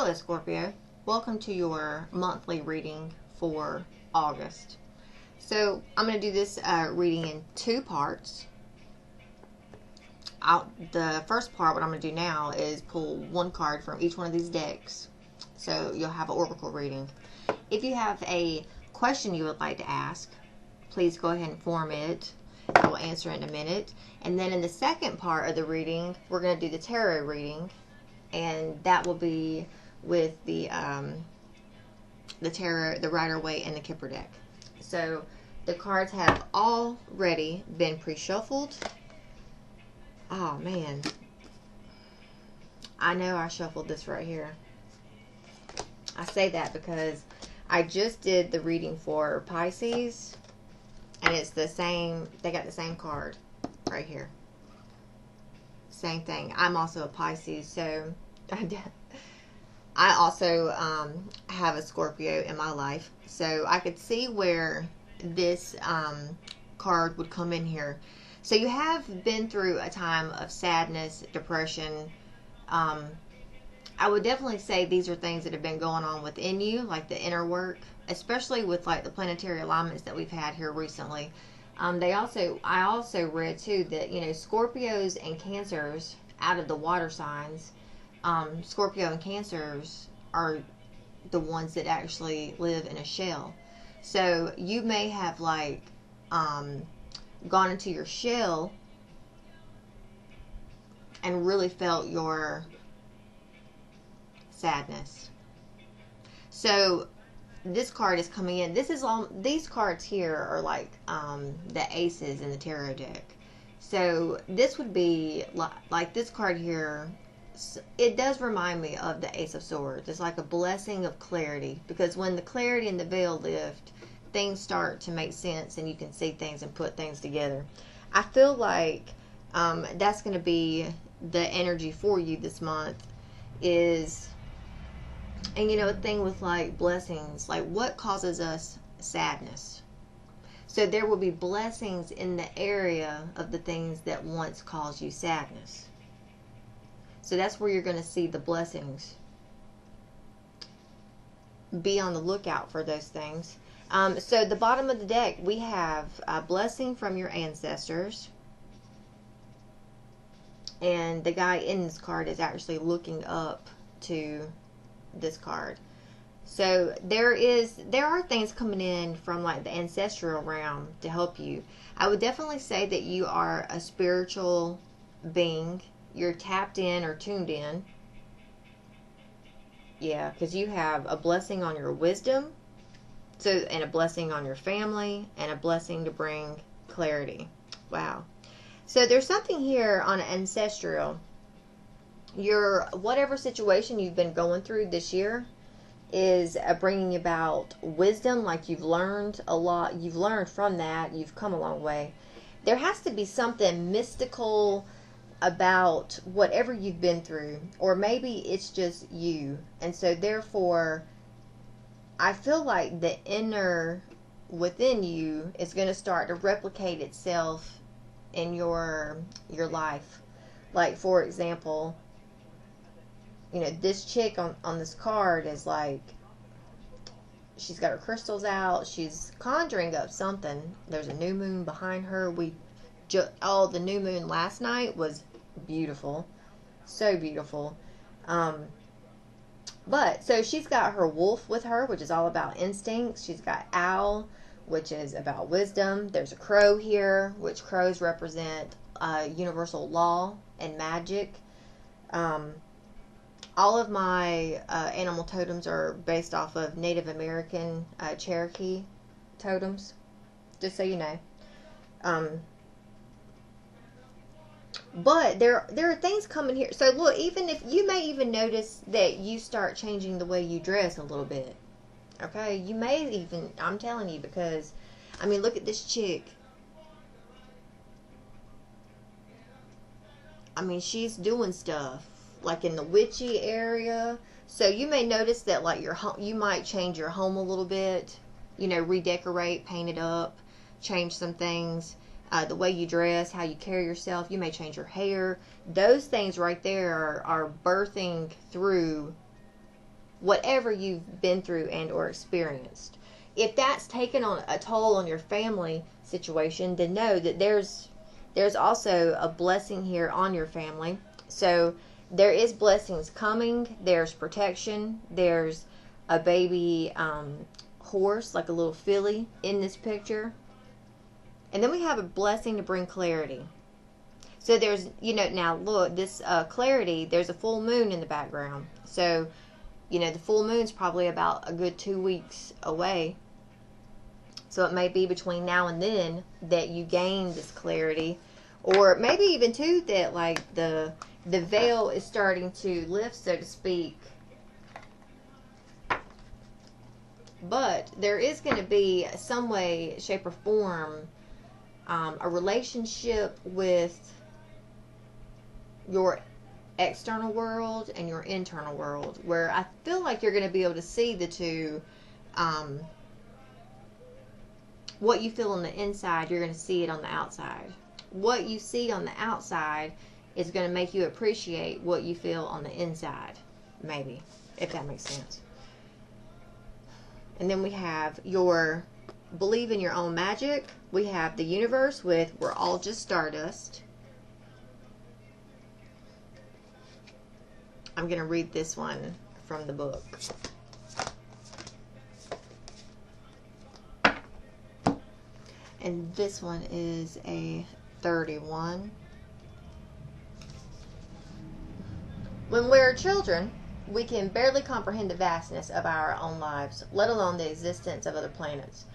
Hello Scorpio, welcome to your monthly reading for August. So I'm going to do this reading in two parts. The first part, what I'm going to do now is pull one card from each one of these decks. So you'll have an oracle reading. If you have a question you would like to ask, please go ahead and form it. I will answer it in a minute. And then in the second part of the reading, we're going to do the tarot reading. And that will be with the tarot, the Rider-Waite, and the Kipper deck. So the cards have already been pre-shuffled. Oh man, I know I shuffled this right here. I say that because I just did the reading for Pisces, and it's the same. They got the same card right here. Same thing. I'm also a Pisces, so I also have a Scorpio in my life, so I could see where this card would come in here. So you have been through a time of sadness, depression. I would definitely say these are things that have been going on within you, like the inner work, especially with like the planetary alignments that we've had here recently. I also read too that, you know, Scorpios and Cancers, out of the water signs, Scorpio and Cancers are the ones that actually live in a shell. So you may have like gone into your shell and really felt your sadness. So this card is coming in. These cards here are like the aces in the tarot deck. So this would be like this card here. It does remind me of the Ace of Swords. It's like a blessing of clarity, because when the clarity and the veil lift, things start to make sense and you can see things and put things together. I feel like that's going to be the energy for you this month. And you know, a thing with like blessings, like what causes us sadness? So there will be blessings in the area of the things that once caused you sadness. So that's where you're going to see the blessings. Be on the lookout for those things. So the bottom of the deck, we have a blessing from your ancestors. And the guy in this card is actually looking up to this card. So there are things coming in from like the ancestral realm to help you. I would definitely say that you are a spiritual being. You're tapped in or tuned in. Yeah, because you have a blessing on your wisdom, and a blessing on your family, and a blessing to bring clarity. Wow. So there's something here on ancestral. Whatever situation you've been going through this year is bringing about wisdom. Like you've learned a lot. You've learned from that. You've come a long way. There has to be something mystical about whatever you've been through, or maybe it's just you, and so therefore I feel like the inner within you is going to start to replicate itself in your life. Like for example, you know, this chick on this card is like, she's got her crystals out, she's conjuring up something. There's a new moon behind her. The new moon last night was beautiful, so beautiful. But so she's got her wolf with her, which is all about instincts. She's got owl, which is about wisdom. There's a crow here, which crows represent universal law and magic. All of my animal totems are based off of Native American Cherokee totems, just so you know. But there are things coming here. So look, even if you may even notice that you start changing the way you dress a little bit. Okay, you may even, I'm telling you, because I mean, look at this chick. I mean, she's doing stuff like in the witchy area. So you may notice that like you might change your home a little bit. You know, redecorate, paint it up, change some things. The way you dress, how you carry yourself. You may change your hair. Those things right there are birthing through whatever you've been through and or experienced. If that's taken on a toll on your family situation, then know that there's also a blessing here on your family. So there is blessings coming. There's protection. There's a baby horse, like a little filly in this picture. And then we have a blessing to bring clarity. So there's, now look, this clarity, there's a full moon in the background. So, the full moon's probably about a good 2 weeks away. So it may be between now and then that you gain this clarity. Or maybe even, too, that, like, the veil is starting to lift, so to speak. But there is going to be some way, shape, or form, a relationship with your external world and your internal world, where I feel like you're going to be able to see the two. What you feel on the inside, you're going to see it on the outside. What you see on the outside is going to make you appreciate what you feel on the inside, maybe, if that makes sense. And then we have your believe in your own magic. We have the universe with we're all just stardust. I'm going to read this one from the book. And this one is a 31. When we're children, we can barely comprehend the vastness of our own lives, let alone the existence of other planets.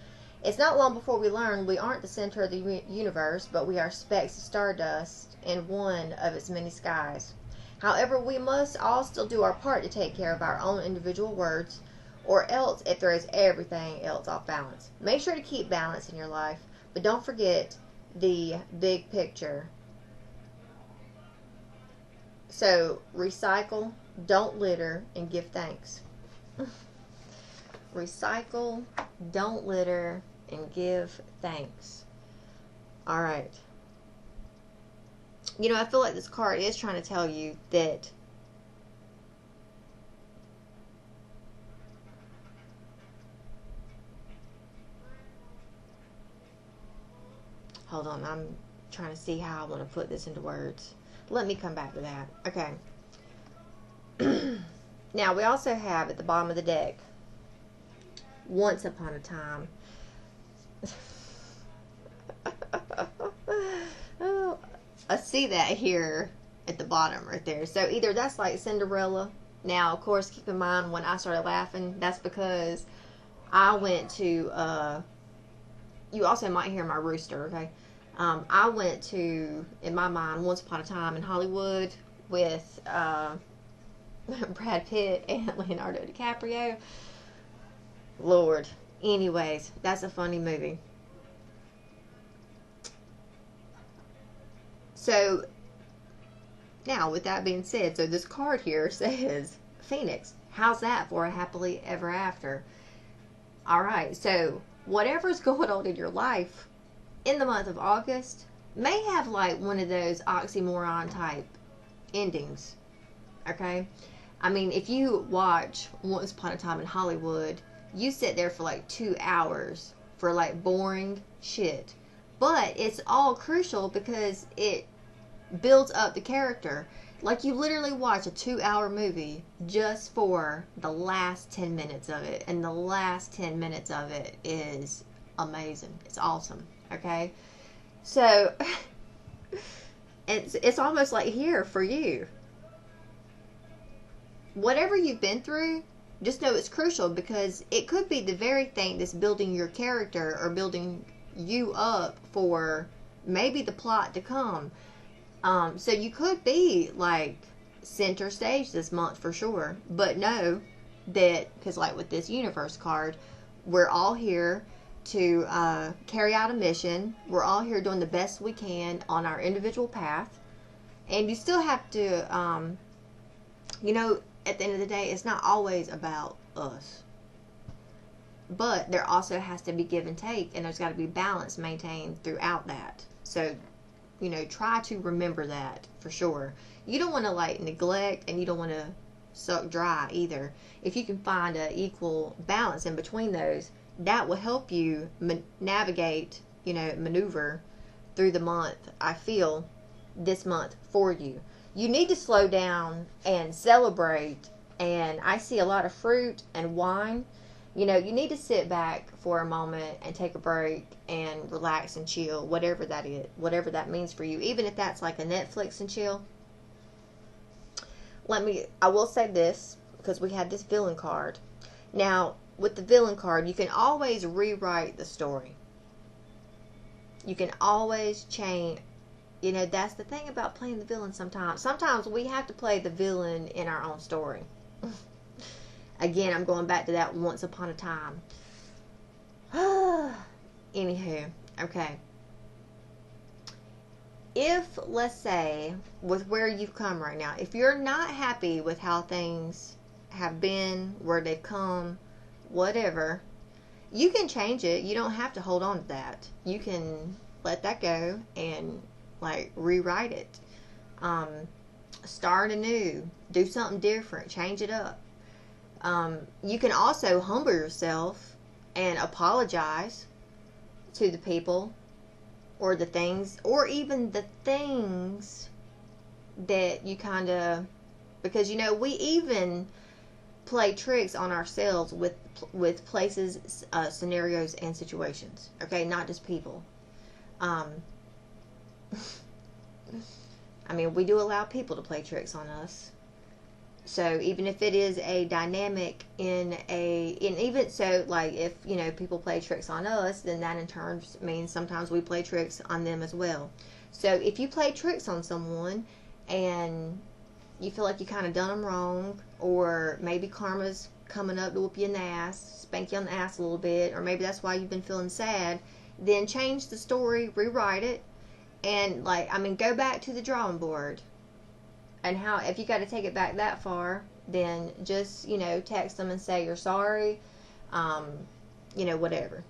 It's not long before we learn we aren't the center of the universe, but we are specks of stardust in one of its many skies. However, we must all still do our part to take care of our own individual words, or else it throws everything else off balance. Make sure to keep balance in your life, but don't forget the big picture. So, recycle, don't litter, and give thanks. Recycle, don't litter, and give thanks. Alright. I feel like this card is trying to tell you that hold on, I'm trying to see how I want to put this into words. Let me come back to that. Okay. Now, we also have at the bottom of the deck, once upon a time. Oh, I see that here at the bottom right there. So either that's like Cinderella. Now, of course, keep in mind when I started laughing, that's because I went to, you also might hear my rooster, okay? I went to, in my mind, Once Upon a Time in Hollywood with Brad Pitt and Leonardo DiCaprio. Lord. Anyways, that's a funny movie. So, now, with that being said, so this card here says, Phoenix. How's that for a happily ever after? Alright, so, whatever's going on in your life in the month of August may have like one of those oxymoron type endings. Okay? I mean, if you watch Once Upon a Time in Hollywood, you sit there for like 2 hours for like boring shit. But it's all crucial because it builds up the character. Like, you literally watch a 2-hour movie just for the last 10 minutes of it. And the last 10 minutes of it is amazing. It's awesome. Okay? So, it's almost like here for you. Whatever you've been through, just know it's crucial because it could be the very thing that's building your character or building you up for maybe the plot to come. So you could be like center stage this month for sure, but know that, because like with this universe card, we're all here to carry out a mission. We're all here doing the best we can on our individual path, and you still have to at the end of the day, it's not always about us. But there also has to be give and take, and there's got to be balance maintained throughout that. So, try to remember that for sure. You don't want to, like, neglect, and you don't want to, suck dry either. If you can find an equal balance in between those, that will help you navigate, maneuver through the month. I feel this month for you. You need to slow down and celebrate. And I see a lot of fruit and wine. You need to sit back for a moment and take a break and relax and chill, whatever that is, whatever that means for you. Even if that's like a Netflix and chill. I will say this, because we had this villain card. Now, with the villain card, you can always rewrite the story. You can always change. That's the thing about playing the villain sometimes. Sometimes we have to play the villain in our own story. Again, I'm going back to that once upon a time. Anywho, okay. If, let's say, with where you've come right now, if you're not happy with how things have been, where they've come, whatever, you can change it. You don't have to hold on to that. You can let that go and, rewrite it. Start anew. Do something different. Change it up. You can also humble yourself and apologize to the people or the things, or even the things that you because we even play tricks on ourselves with places, scenarios, and situations. Okay, not just people. We do allow people to play tricks on us. So even if it is a dynamic if people play tricks on us, then that in turn means sometimes we play tricks on them as well. So if you play tricks on someone and you feel like you kind of done them wrong, or maybe karma's coming up to whoop you in the ass, spank you on the ass a little bit, or maybe that's why you've been feeling sad, then change the story, rewrite it, and go back to the drawing board. And if you got to take it back that far, then just, text them and say you're sorry. Whatever.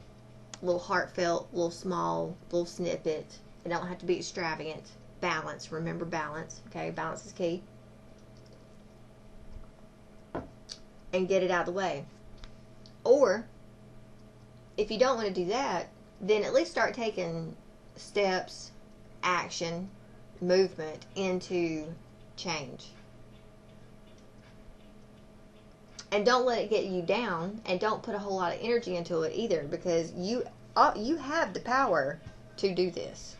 A little heartfelt, a little small, little snippet. It don't have to be extravagant. Balance. Remember balance. Okay, balance is key. And get it out of the way. Or, if you don't want to do that, then at least start taking steps, action, movement into change. And don't let it get you down, and don't put a whole lot of energy into it either, because you have the power to do this.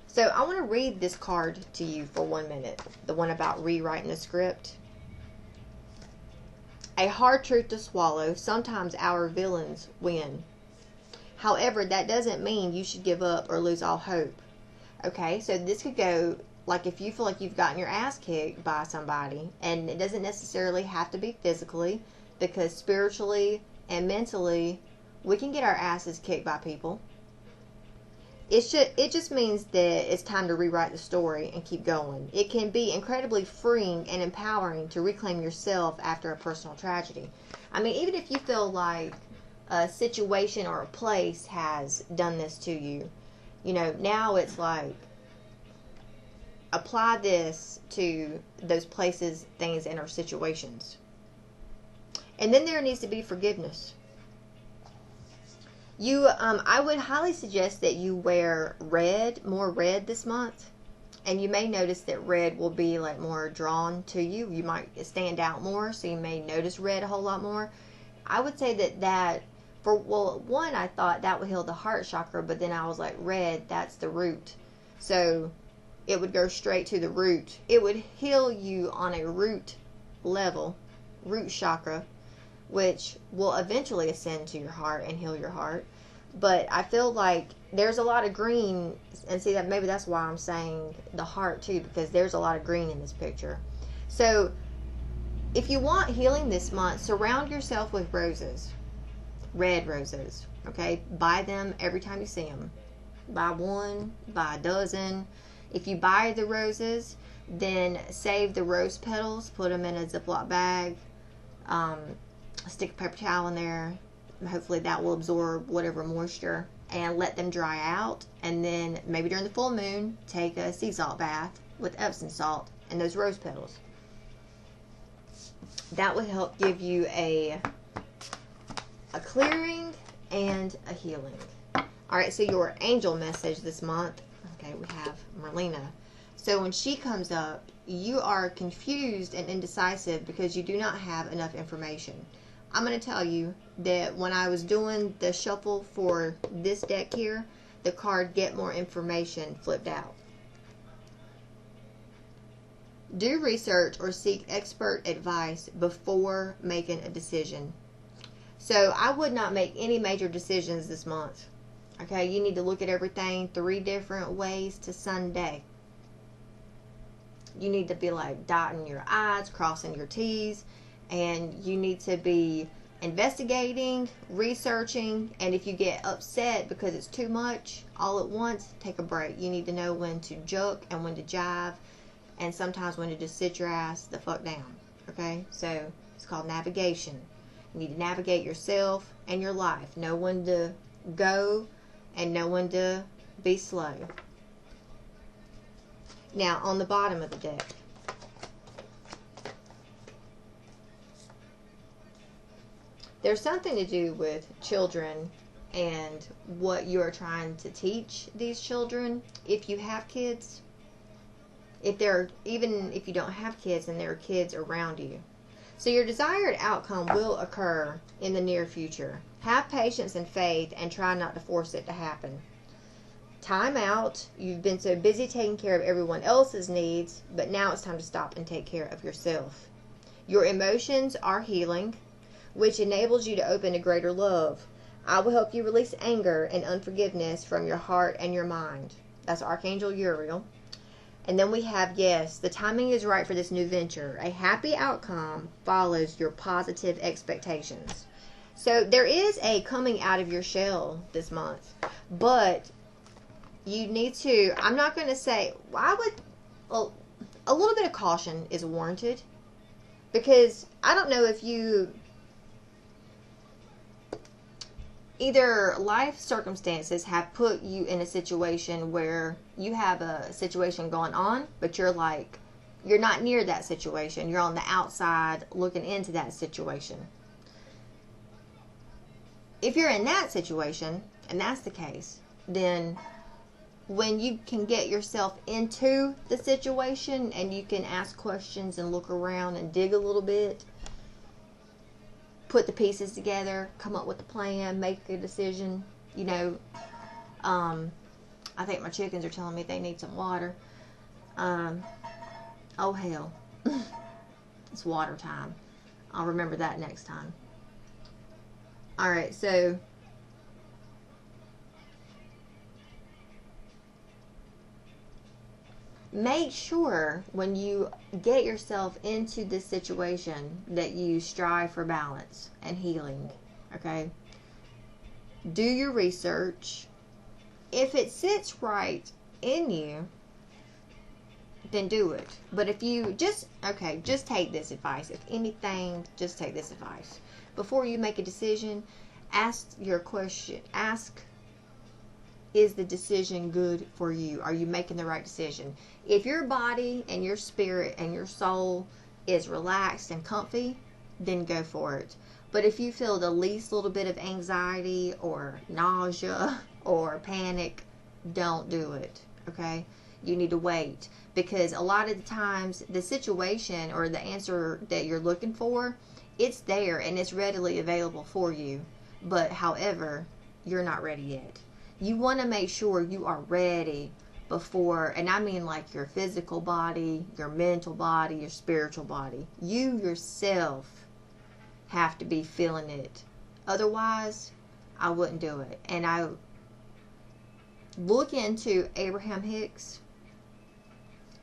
So I want to read this card to you for 1 minute, the one about rewriting the script. A hard truth to swallow. Sometimes our villains win. However, that doesn't mean you should give up or lose all hope. Okay, so this could go if you feel like you've gotten your ass kicked by somebody, and it doesn't necessarily have to be physically, because spiritually and mentally we can get our asses kicked by people. It just means that it's time to rewrite the story and keep going. It can be incredibly freeing and empowering to reclaim yourself after a personal tragedy. Even if you feel like a situation or a place has done this to you, now it's apply this to those places, things, and or situations. And then there needs to be forgiveness. I would highly suggest that you wear more red this month. And you may notice that red will be more drawn to you. You might stand out more, so you may notice red a whole lot more. I would say that one, I thought that would heal the heart chakra, but then I was like, red, that's the root. So it would go straight to the root. It would heal you on a root level, root chakra, which will eventually ascend to your heart and heal your heart. But I feel like there's a lot of green, and see that maybe that's why I'm saying the heart too, because there's a lot of green in this picture. So if you want healing this month, surround yourself with roses, red roses. Okay, buy them every time you see them. Buy one, buy a dozen. If you buy the roses, then save the rose petals, put them in a Ziploc bag, stick a paper towel in there. Hopefully that will absorb whatever moisture, and let them dry out. And then maybe during the full moon, take a sea salt bath with Epsom salt and those rose petals. that will help give you a clearing and a healing. All right, so your angel message this month, okay, we have Merlina. So when she comes up, you are confused and indecisive because you do not have enough information. I'm going to tell you that when I was doing the shuffle for this deck here, the card Get More Information flipped out. Do research or seek expert advice before making a decision. So I would not make any major decisions this month. Okay, you need to look at everything 3 different ways to Sunday. You need to be like dotting your I's, crossing your T's, and you need to be investigating, researching, and if you get upset because it's too much all at once, take a break. You need to know when to joke and when to jive, and sometimes when to just sit your ass the fuck down. Okay, so it's called navigation. You need to navigate yourself and your life. Know when to go and know when to be slow. Now, on the bottom of the deck, there's something to do with children and what you're trying to teach these children. If you have kids, even if you don't have kids and there are kids around you. So your desired outcome will occur in the near future. Have patience and faith and try not to force it to happen. Time out. You've been so busy taking care of everyone else's needs, but now it's time to stop and take care of yourself. Your emotions are healing, which enables you to open to greater love. I will help you release anger and unforgiveness from your heart and your mind. That's Archangel Uriel. And then we have, yes, the timing is right for this new venture. A happy outcome follows your positive expectations. So there is a coming out of your shell this month. But you need to, I'm not going to say, well, a little bit of caution is warranted. Because I don't know if you, either life circumstances have put you in a situation where you have a situation going on, but you're not near that situation. You're on the outside looking into that situation. If you're in that situation, and that's the case, then when you can get yourself into the situation and you can ask questions and look around and dig a little bit, put the pieces together, come up with a plan, make a decision. You know, I think my chickens are telling me they need some water. Oh hell, it's water time. I'll remember that next time. Alright, so make sure when you get yourself into this situation that you strive for balance and healing. Okay? Do your research. If it sits right in you, then do it. But if you just take this advice. If anything, just take this advice. Before you make a decision, ask your question. Ask, is the decision good for you? Are you making the right decision? If your body and your spirit and your soul is relaxed and comfy, then go for it. But if you feel the least little bit of anxiety or nausea or panic, don't do it. Okay? You need to wait. Because a lot of the times, the situation or the answer that you're looking for, it's there and it's readily available for you. But however, you're not ready yet. You want to make sure you are ready before, and I mean like your physical body, your mental body, your spiritual body. You yourself have to be feeling it. Otherwise, I wouldn't do it. And I look into Abraham Hicks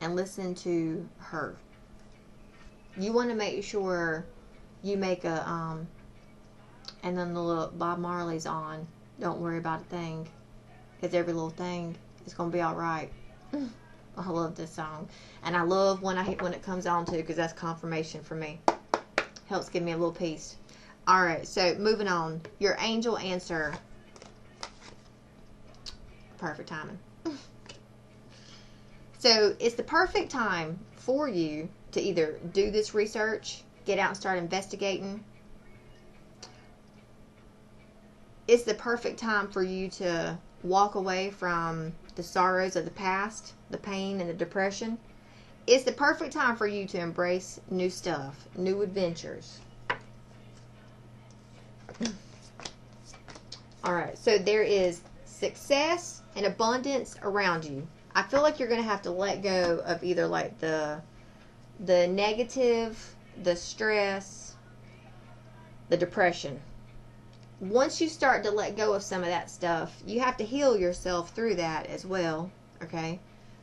and listen to her. You want to make sure you make a, and then the little Bob Marley's on. Don't worry about a thing. Because every little thing is going to be alright. I love this song. And I love when it comes on too, because that's confirmation for me. Helps give me a little peace. Alright, so moving on. Your angel answer. Perfect timing. So it's the perfect time for you to either do this research get out and start investigating. It's the perfect time for you to walk away from the sorrows of the past, the pain and the depression. It's the perfect time for you to embrace new stuff, new adventures. Alright, so there is success and abundance around you. I feel like you're going to have to let go of either like the negative, the stress, the depression. Once you start to let go of some of that stuff, you have to heal yourself through that as well, okay?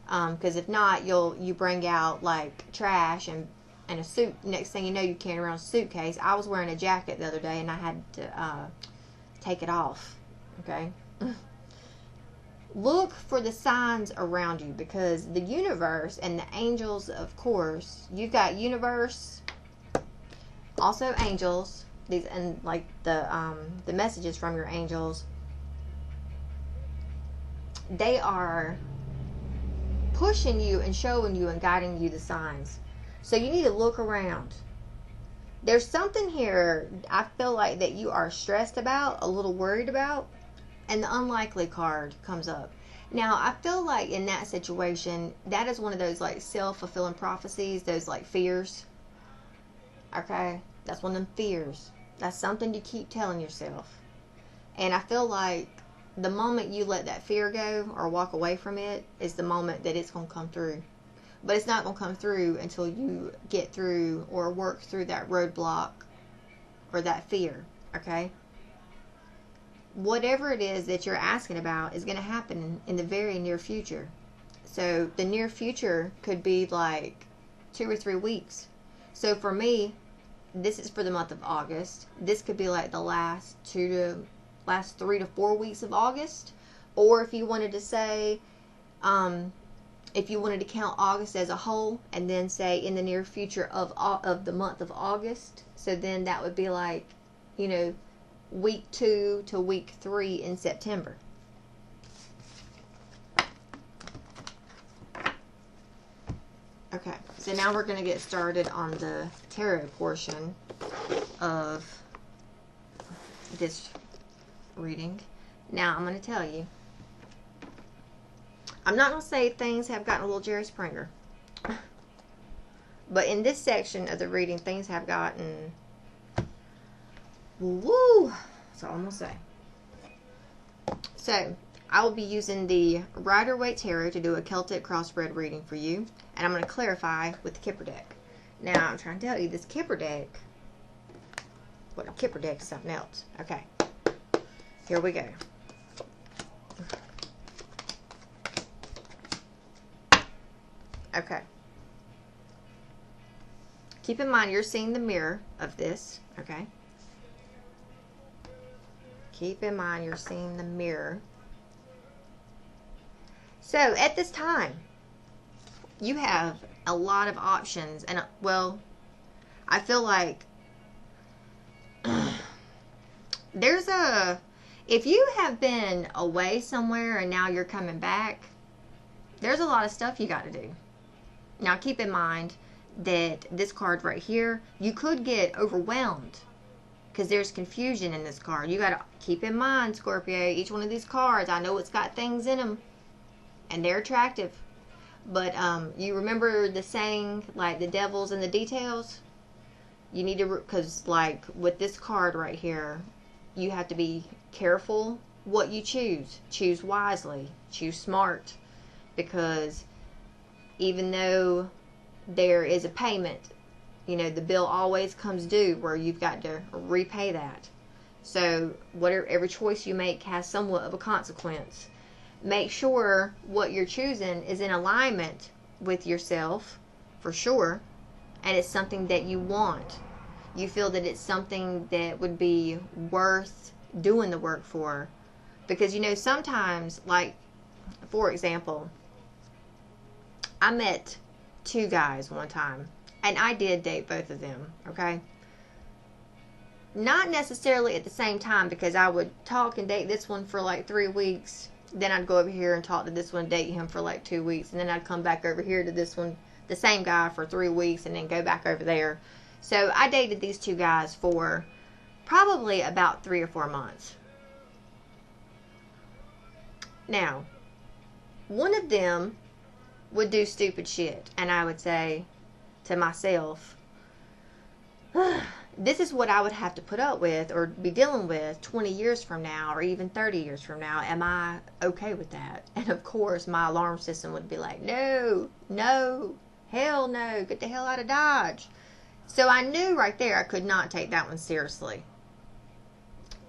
Because if not, you bring out like trash and a suit. Next thing you know, you're carrying around a suitcase. I was wearing a jacket the other day and I had to take it off, okay? Look for the signs around you, because the universe and the angels, of course, you've got universe, also angels, these, and like the messages from your angels, they are pushing you and showing you and guiding you the signs. So you need to look around. There's something here I feel like that you are stressed about, a little worried about, and the unlikely card comes up. Now, I feel like in that situation, that is one of those like self-fulfilling prophecies, those like fears. Okay? That's one of them fears. That's something you keep telling yourself. And I feel like the moment you let that fear go or walk away from it is the moment that it's going to come through. But it's not going to come through until you get through or work through that roadblock or that fear. Okay? Whatever it is that you're asking about is going to happen in the very near future. So the near future could be like 2 or 3 weeks. So for me, this is for the month of August. This could be like the last 3 to 4 weeks of August. Or if you wanted to say, if you wanted to count August as a whole and then say in the near future of the month of August. So then that would be like, you know, week 2 to week 3 in September. Okay, so now we're going to get started on the tarot portion of this reading. Now, I'm going to tell you, I'm not going to say things have gotten a little Jerry Springer, but in this section of the reading, things have gotten woo. That's all I'm going to say. So, I will be using the Rider-Waite Tarot to do a Celtic crossbred reading for you. And I'm going to clarify with the Kipper deck. Now, I'm trying to tell you, this Kipper deck, well, a Kipper deck is something else. Okay. Here we go. Okay. Keep in mind, you're seeing the mirror of this. Okay. Keep in mind, you're seeing the mirror. So, at this time, you have a lot of options. And, well, I feel like if you have been away somewhere and now you're coming back, there's a lot of stuff you got to do. Now, keep in mind that this card right here, you could get overwhelmed because there's confusion in this card. You got to keep in mind, Scorpio, each one of these cards, I know it's got things in them and they're attractive. But you remember the saying, like, the devil's in the details? You need to, because, like, with this card right here, you have to be careful what you choose. Choose wisely. Choose smart. Because even though there is a payment, you know, the bill always comes due where you've got to repay that. So, every choice you make has somewhat of a consequence. Make sure what you're choosing is in alignment with yourself, for sure, and it's something that you want. You feel that it's something that would be worth doing the work for. Because, you know, sometimes, like, for example, I met 2 guys one time, and I did date both of them, okay? Not necessarily at the same time, because I would talk and date this one for like 3 weeks. Then I'd go over here and talk to this one, date him for like 2 weeks. And then I'd come back over here to this one, the same guy, for 3 weeks, and then go back over there. So I dated these two guys for probably about 3 or 4 months. Now, one of them would do stupid shit, and I would say to myself, this is what I would have to put up with or be dealing with 20 years from now or even 30 years from now. Am I okay with that? And of course, my alarm system would be like, no, no, hell no, get the hell out of Dodge. So I knew right there I could not take that one seriously.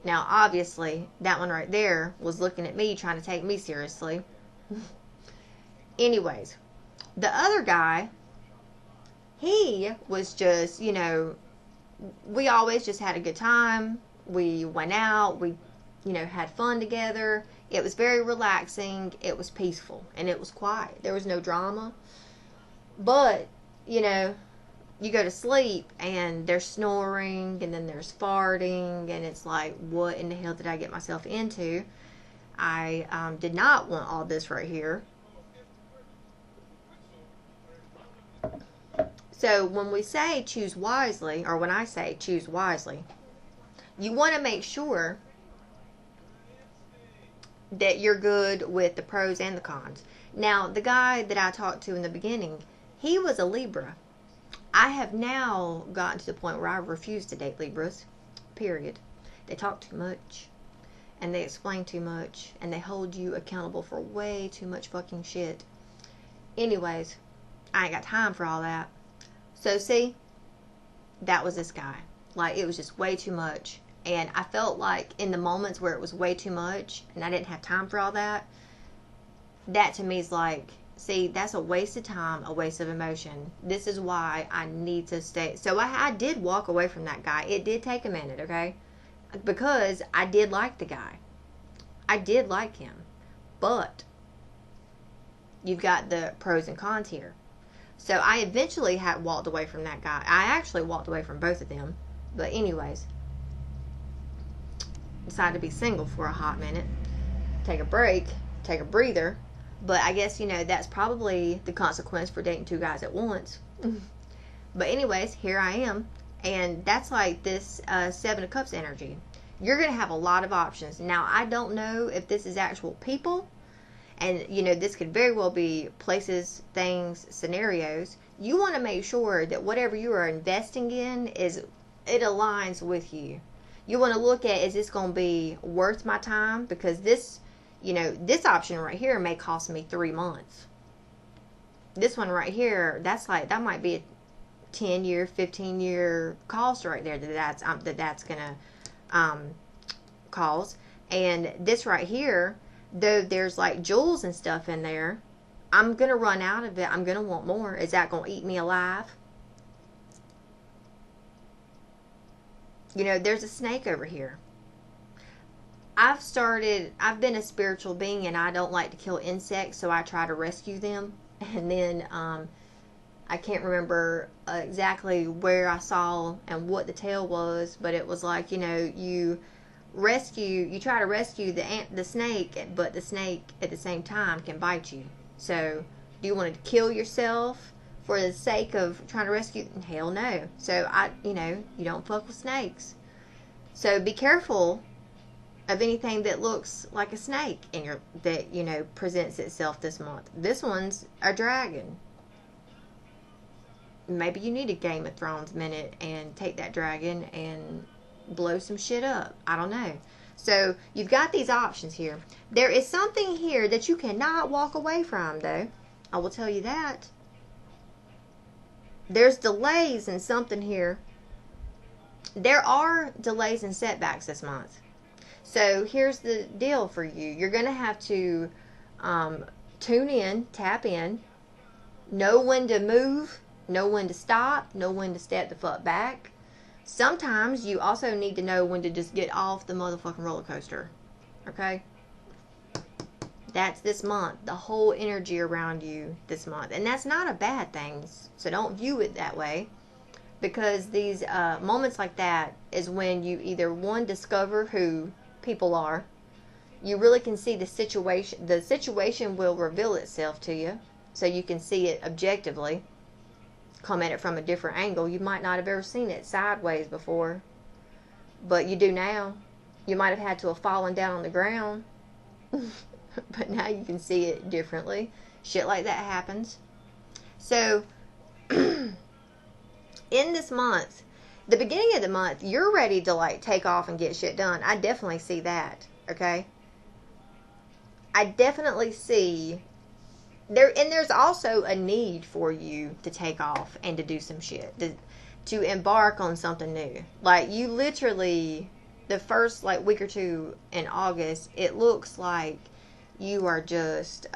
Now, obviously, that one right there was looking at me trying to take me seriously. Anyways, the other guy, he was just, you know, we always just had a good time. We went out. We, you know, had fun together. It was very relaxing. It was peaceful. And it was quiet. There was no drama. But, you know, you go to sleep and there's snoring and then there's farting. And it's like, what in the hell did I get myself into? I did not want all this right here. So when we say choose wisely, or when I say choose wisely, you want to make sure that you're good with the pros and the cons. Now, the guy that I talked to in the beginning, he was a Libra. I have now gotten to the point where I refuse to date Libras, period. They talk too much, and they explain too much, and they hold you accountable for way too much fucking shit. Anyways, I ain't got time for all that. So, see, that was this guy. Like, it was just way too much. And I felt like in the moments where it was way too much and I didn't have time for all that, that to me is like, see, that's a waste of time, a waste of emotion. This is why I need to stay. So I did walk away from that guy. It did take a minute, okay? Because I did like the guy. I did like him. But you've got the pros and cons here. So I eventually had walked away from that guy. I actually walked away from both of them. But anyways, decided to be single for a hot minute. Take a break. Take a breather. But I guess, you know, that's probably the consequence for dating two guys at once. But anyways, here I am. And that's like this Seven of Cups energy. You're going to have a lot of options. Now, I don't know if this is actual people. And, you know, this could very well be places, things, scenarios. You want to make sure that whatever you are investing in it aligns with you. You want to look at, is this going to be worth my time? Because this, you know, this option right here may cost me 3 months. This one right here, that's like, that might be a 10-year, 15-year cost right there that's going to cause. And this right here, though there's like jewels and stuff in there, I'm going to run out of it. I'm going to want more. Is that going to eat me alive? You know, there's a snake over here. I've been a spiritual being and I don't like to kill insects, so I try to rescue them. And then, I can't remember exactly where I saw and what the tale was, but it was like, you know, you try to rescue the snake, but the snake at the same time can bite you. So do you want to kill yourself for the sake of trying to rescue? Hell no. So you don't fuck with snakes. So be careful of anything that looks like a snake that presents itself this month. This one's a dragon. Maybe you need a Game of Thrones minute and take that dragon and blow some shit up. I don't know. So you've got these options here. There is something here that you cannot walk away from, though. I will tell you that. There's delays in something here. There are delays and setbacks this month. So here's the deal for you. You're going to have to tune in, tap in, know when to move, know when to stop, know when to step the fuck back. Sometimes you also need to know when to just get off the motherfucking roller coaster. Okay? That's this month. The whole energy around you this month. And that's not a bad thing. So don't view it that way. Because these moments like that is when you either, one, discover who people are. You really can see the situation. The situation will reveal itself to you. So you can see it objectively. come at it from a different angle. You might not have ever seen it sideways before, but you do now. You might have had to have fallen down on the ground, but now you can see it differently. Shit like that happens. So, in this month, the beginning of the month, you're ready to like take off and get shit done. I definitely see that, okay? I definitely see there, and there's also a need for you to take off and to do some shit, to embark on something new. Like, you literally, the first like week or two in August, it looks like you are just,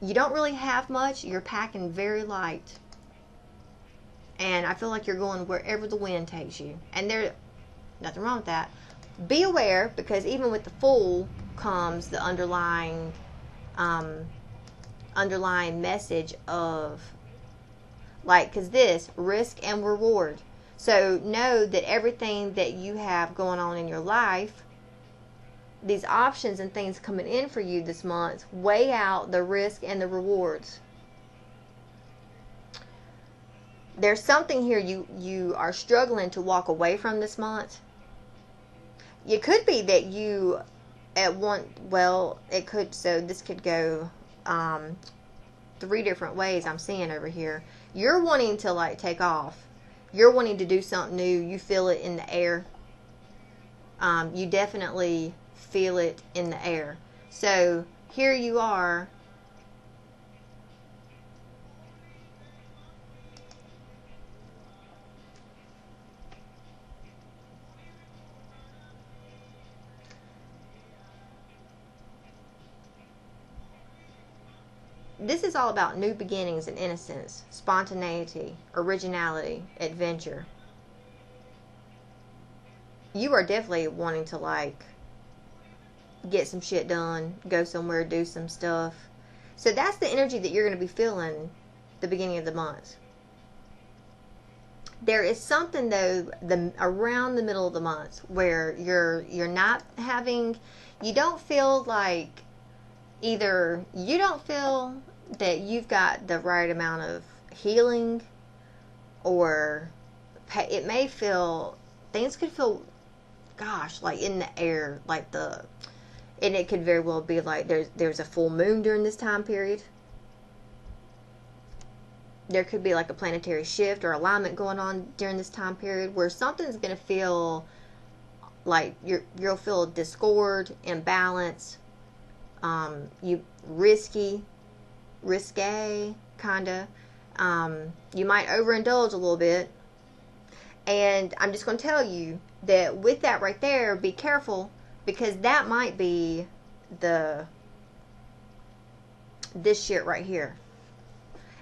you don't really have much. You're packing very light. And I feel like you're going wherever the wind takes you. And there's nothing wrong with that. Be aware, because even with the Fool comes the underlying message of, like, because this, risk and reward. So know that everything that you have going on in your life, these options and things coming in for you this month, weigh out the risk and the rewards. There's something here you are struggling to walk away from this month. It could be that you at one, well, it could, so this could go 3 different ways I'm seeing over here. You're wanting to like take off. You're wanting to do something new. You feel it in the air. You definitely feel it in the air. So here you are. This is all about new beginnings and innocence, spontaneity, originality, adventure. You are definitely wanting to like get some shit done, go somewhere, do some stuff. So that's the energy that you're going to be feeling the beginning of the month. There is something though around the middle of the month where you're not having, you don't feel like, either you don't feel that you've got the right amount of healing, or it may feel, things could feel, gosh, like in the air, like and it could very well be like there's a full moon during this time period. There could be like a planetary shift or alignment going on during this time period where something's going to feel like you'll feel discord, imbalance, risque, kind of. You might overindulge a little bit. And I'm just going to tell you that with that right there, be careful, because that might be this shit right here.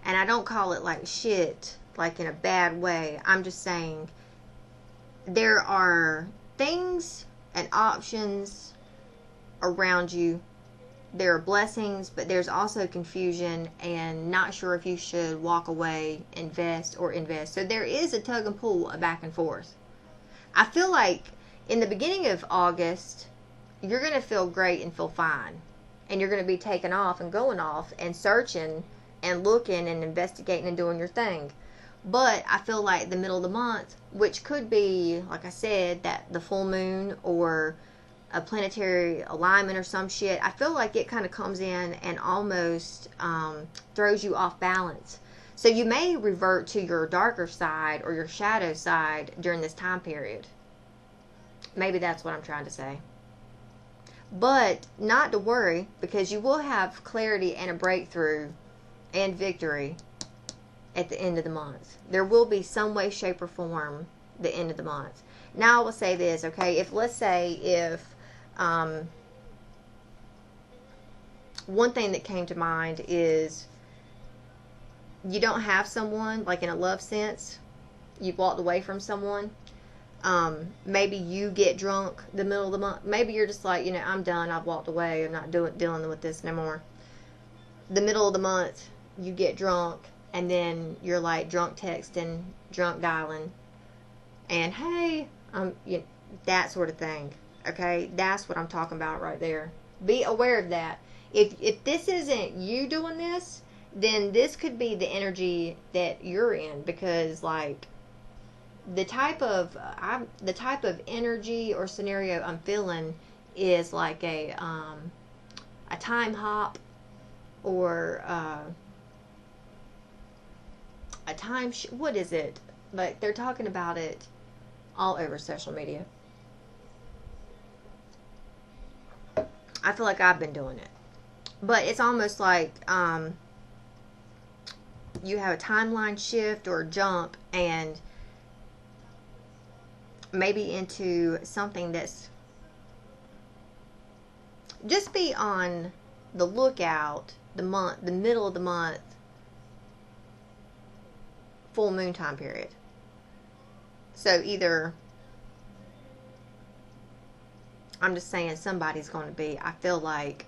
And I don't call it like shit, like in a bad way. I'm just saying there are things and options around you. There are blessings, but there's also confusion and not sure if you should walk away, invest. So there is a tug and pull, a back and forth. I feel like in the beginning of August, you're going to feel great and feel fine. And you're going to be taking off and going off and searching and looking and investigating and doing your thing. But I feel like the middle of the month, which could be, like I said, that the full moon or a planetary alignment or some shit, I feel like it kind of comes in and almost throws you off balance. So you may revert to your darker side or your shadow side during this time period. Maybe that's what I'm trying to say. But not to worry, because you will have clarity and a breakthrough and victory at the end of the month. There will be some way, shape, or form the end of the month. Now I will say this, okay? If, let's say, if one thing that came to mind is you don't have someone, like in a love sense, you've walked away from someone. Maybe you get drunk the middle of the month. Maybe you're just like, I'm done. I've walked away. I'm not dealing with this no more. The middle of the month, you get drunk, and then you're like drunk texting, drunk dialing, and hey, that sort of thing. Okay, that's what I'm talking about right there. Be aware of that. If this isn't you doing this, then this could be the energy that you're in, because like the type of energy or scenario I'm feeling is like a time hop, or a time what is it, like they're talking about it all over social media. I feel like I've been doing it, but it's almost like you have a timeline shift or jump, and maybe into something that's, just be on the lookout, the middle of the month, full moon time period. So either, I'm just saying, somebody's going to be, I feel like,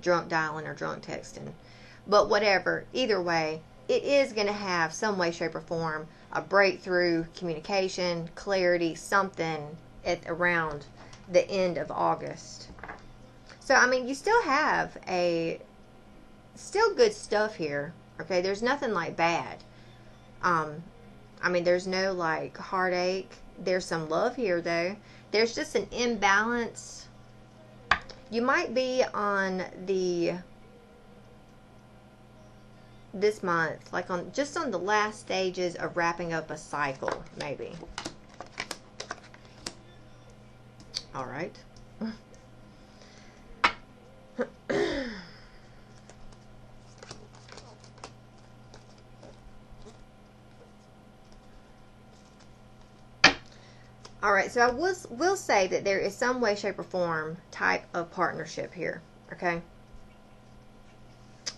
drunk dialing or drunk texting, but whatever, either way, it is going to have some way, shape, or form a breakthrough, communication, clarity, something at around the end of August. So, I mean, you still have still good stuff here, okay? There's nothing like bad. I mean, there's no like heartache. There's some love here, though. There's just an imbalance. You might be on this month, like on the last stages of wrapping up a cycle, maybe. All right. All right, so I will say that there is some way, shape, or form type of partnership here, okay?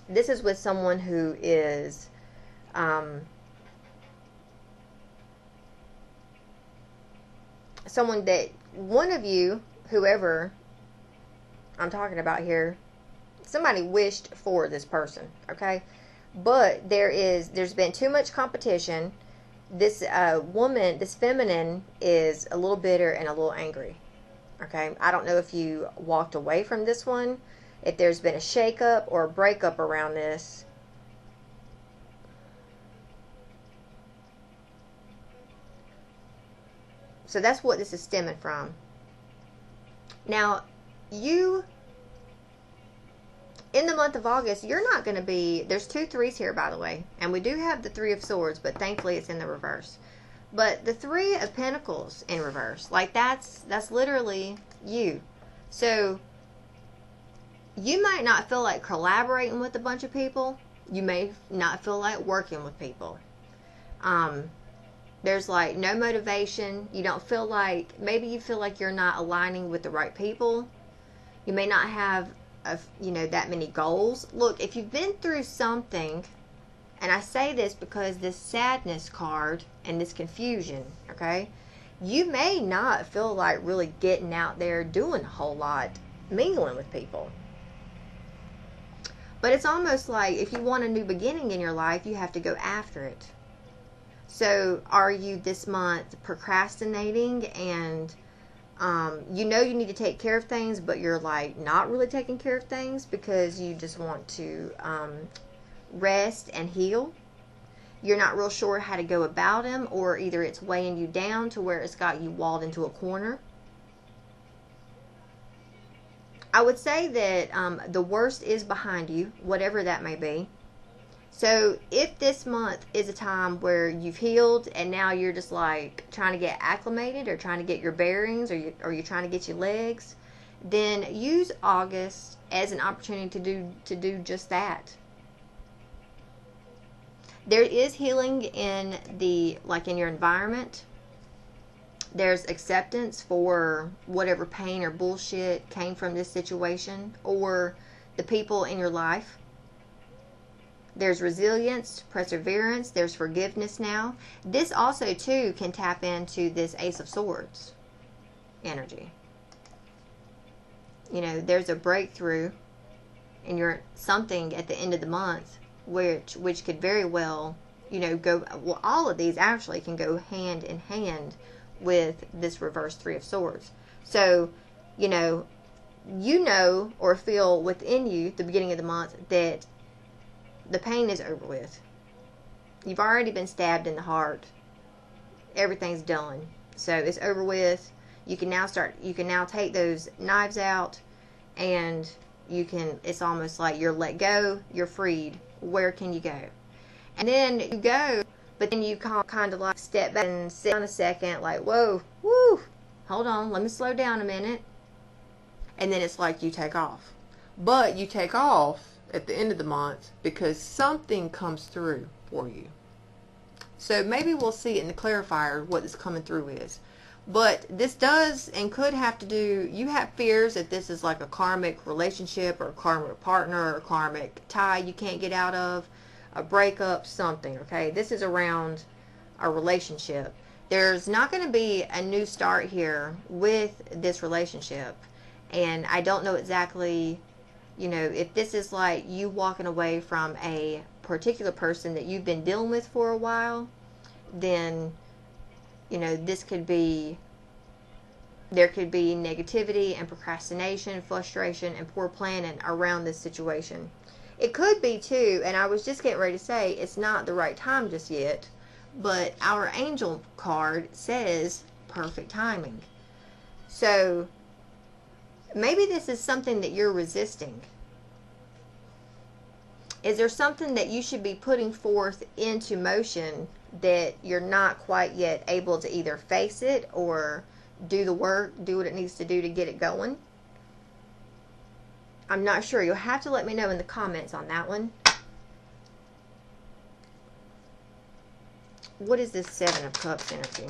This is with someone who is someone that one of you, whoever I'm talking about here, somebody wished for this person, okay? But there's been too much competition. This woman, this feminine, is a little bitter and a little angry, okay? I don't know if you walked away from this one, if there's been a shakeup or a breakup around this. So that's what this is stemming from. Now, you, in the month of August, you're not going to be, there's 2 3s here, by the way, and we do have the 3 of Swords, but thankfully it's in the reverse. But the 3 of Pentacles in reverse, like that's literally you. So you might not feel like collaborating with a bunch of people. You may not feel like working with people. There's like no motivation. You don't feel like, maybe you feel like you're not aligning with the right people. You may not have that many goals. Look, if you've been through something, and I say this because this sadness card and this confusion, okay, you may not feel like really getting out there doing a whole lot, mingling with people. But it's almost like if you want a new beginning in your life, you have to go after it. So are you this month procrastinating, and you know you need to take care of things, but you're like not really taking care of things because you just want to rest and heal? You're not real sure how to go about them, or either it's weighing you down to where it's got you walled into a corner. I would say that the worst is behind you, whatever that may be. So if this month is a time where you've healed and now you're just like trying to get acclimated or trying to get your bearings, or you're trying to get your legs, then use August as an opportunity to do just that. There is healing in in your environment. There's acceptance for whatever pain or bullshit came from this situation or the people in your life. There's resilience, perseverance, there's forgiveness now. This also, too, can tap into this Ace of Swords energy. There's a breakthrough in something at the end of the month, which could very well, all of these actually can go hand in hand with this reverse 3 of Swords. So, or feel within you, the beginning of the month, that The pain is over with. You've already been stabbed in the heart. Everything's done. So it's over with. You can now take those knives out, and it's almost like you're let go, you're freed. Where can you go? And then you go, but then you kind of like step back and sit down a second, like, whoa, woo, hold on, let me slow down a minute. And then it's like you take off. But you take off at the end of the month because something comes through for you. So maybe we'll see it in the clarifier what this coming through is. But this does and could have to do, you have fears that this is like a karmic relationship or a karmic partner or a karmic tie you can't get out of, a breakup, something, okay? This is around a relationship. There's not going to be a new start here with this relationship. And I don't know exactly, if this is like you walking away from a particular person that you've been dealing with for a while, then this could be, there could be negativity and procrastination, frustration, and poor planning around this situation. It could be too, and I was just getting ready to say, it's not the right time just yet, but our angel card says perfect timing. So maybe this is something that you're resisting. Is there something that you should be putting forth into motion that you're not quite yet able to either face it or do the work, do what it needs to do to get it going? I'm not sure. You'll have to let me know in the comments on that one. What is this Seven of Cups energy?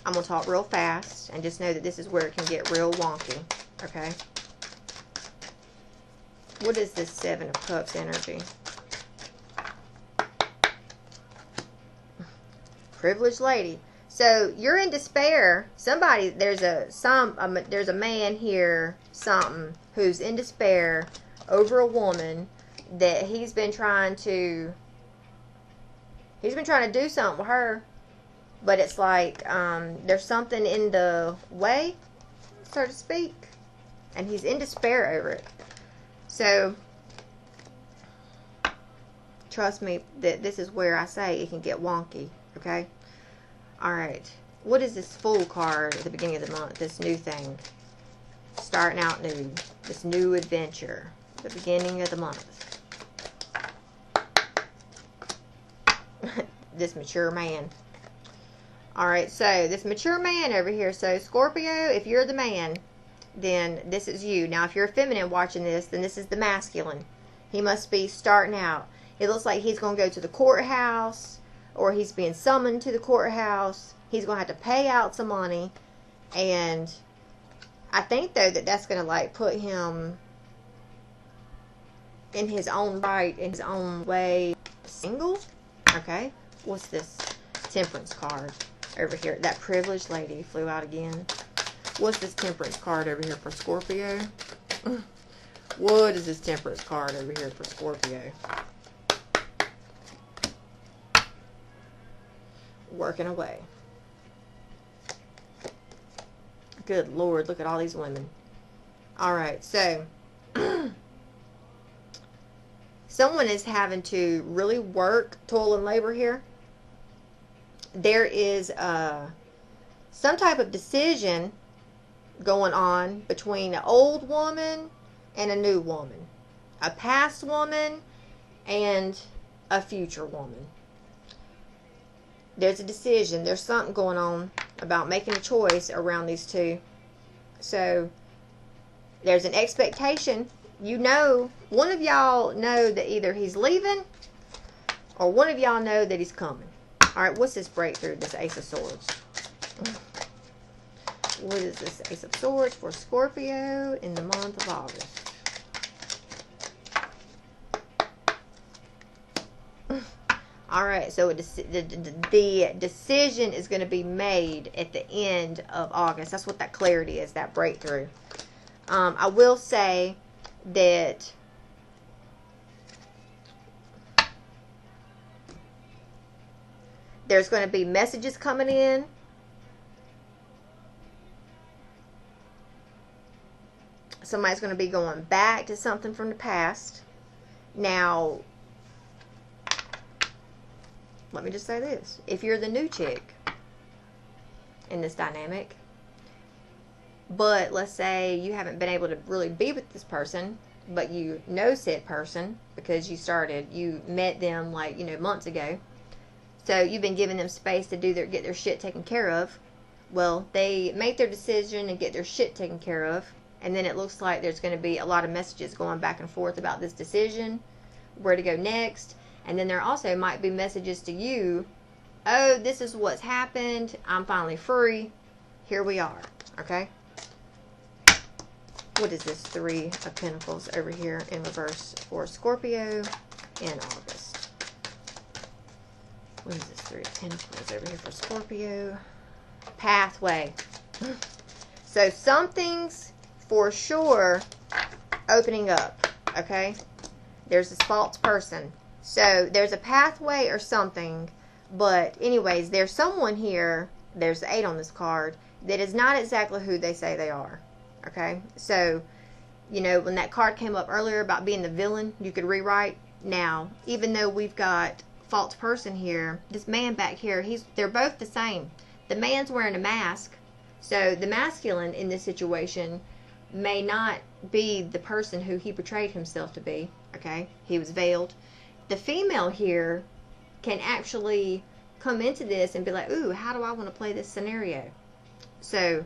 I'm going to talk real fast and just know that this is where it can get real wonky. Okay? What is this Seven of Cups energy? Privileged lady. So you're in despair. Somebody, there's a man here, something, who's in despair over a woman that he's been trying to do something with her, but it's like there's something in the way, so to speak, and he's in despair over it. So trust me that this is where I say it can get wonky. Okay? Alright. What is this Fool card at the beginning of the month? This new thing. Starting out new. This new adventure. The beginning of the month. This mature man. Alright, so this mature man over here. So Scorpio, if you're the man, then this is you. Now if you're a feminine watching this, then this is the masculine. He must be starting out. It looks like he's going to go to the courthouse, or he's being summoned to the courthouse. He's going to have to pay out some money. And I think, though, that that's going to, like, put him in his own right, in his own way, single. Okay. What's this Temperance card over here? That privileged lady flew out again. What's this Temperance card over here for Scorpio? What is this Temperance card over here for Scorpio? Working away. Good Lord, look at all these women. Alright, so someone is having to really work, toil and labor here. There is some type of decision going on between an old woman and a new woman. A past woman and a future woman. There's a decision. There's something going on about making a choice around these two. So there's an expectation. One of y'all know that either he's leaving or one of y'all know that he's coming. Alright, what's this breakthrough, this Ace of Swords? What is this Ace of Swords for Scorpio in the month of August? Alright, so the decision is going to be made at the end of August. That's what that clarity is, that breakthrough. I will say that there's going to be messages coming in. Somebody's going to be going back to something from the past. Now, let me just say this. If you're the new chick in this dynamic, but let's say you haven't been able to really be with this person, but you know said person because you met them like, months ago. So you've been giving them space to get their shit taken care of. Well, they make their decision and get their shit taken care of. And then it looks like there's going to be a lot of messages going back and forth about this decision, where to go next. And then there also might be messages to you. Oh, this is what's happened. I'm finally free. Here we are. Okay? What is this? 3 of Pentacles over here in reverse for Scorpio in August. What is this? 3 of Pentacles over here for Scorpio. Pathway. So something's for sure opening up. Okay? There's this false person. So there's a pathway or something. But anyways, there's someone here. There's the 8 on this card. That is not exactly who they say they are. Okay, so, when that card came up earlier about being the villain, you could rewrite. Now, even though we've got false person here, this man back here, they're both the same. The man's wearing a mask, so the masculine in this situation may not be the person who he portrayed himself to be. Okay, he was veiled. The female here can actually come into this and be like, ooh, how do I want to play this scenario? So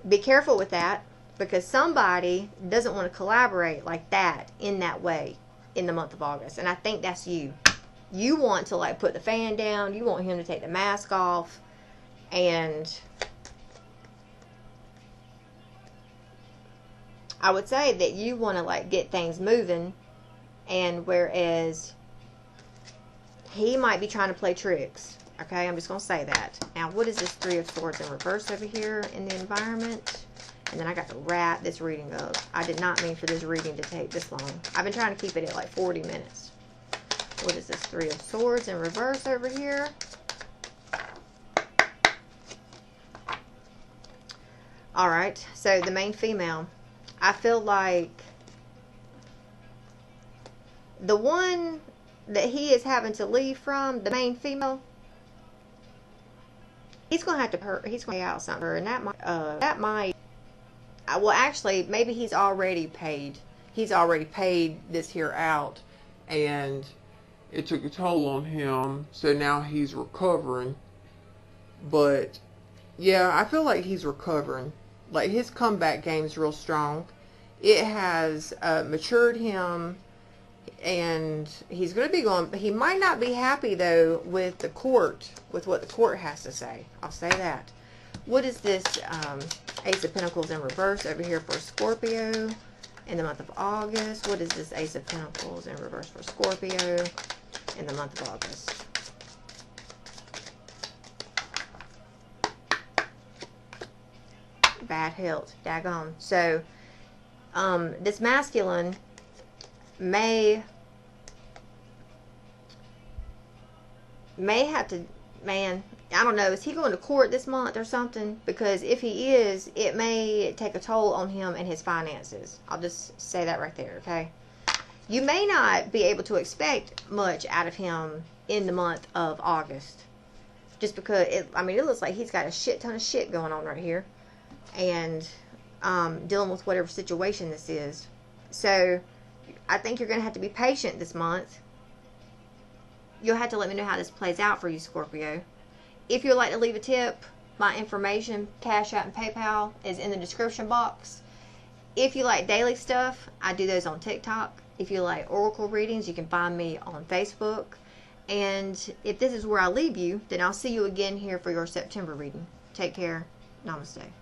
be careful with that, because somebody doesn't want to collaborate like that in that way in the month of August. And I think that's you. You want to put the fan down. You want him to take the mask off. And I would say that you want to get things moving. And whereas he might be trying to play tricks. Okay, I'm just going to say that. Now, what is this 3 of Swords in reverse over here in the environment? And then I got to wrap this reading up. I did not mean for this reading to take this long. I've been trying to keep it at 40 minutes. What is this 3 of Swords in reverse over here? Alright, so the main female. I feel like the one that he is having to leave from, the main female, he's going to have to pay out something, and that might, well, actually, maybe he's already paid. He's already paid this here out, and it took a toll on him, so now he's recovering. But, yeah, I feel like he's recovering. His comeback game's real strong. It has matured him, and he's going to be going, he might not be happy, though, with the court, with what the court has to say. I'll say that. What is this Ace of Pentacles in reverse over here for Scorpio in the month of August? What is this Ace of Pentacles in reverse for Scorpio in the month of August? Bad health. Daggone. So, this masculine may have to, man, I don't know, is he going to court this month or something? Because if he is, it may take a toll on him and his finances. I'll just say that right there, okay? You may not be able to expect much out of him in the month of August. Just because, it looks like he's got a shit ton of shit going on right here. And dealing with whatever situation this is. So, I think you're going to have to be patient this month. You'll have to let me know how this plays out for you, Scorpio. If you'd like to leave a tip, my information, CashApp and PayPal, is in the description box. If you like daily stuff, I do those on TikTok. If you like oracle readings, you can find me on Facebook. And if this is where I leave you, then I'll see you again here for your September reading. Take care. Namaste.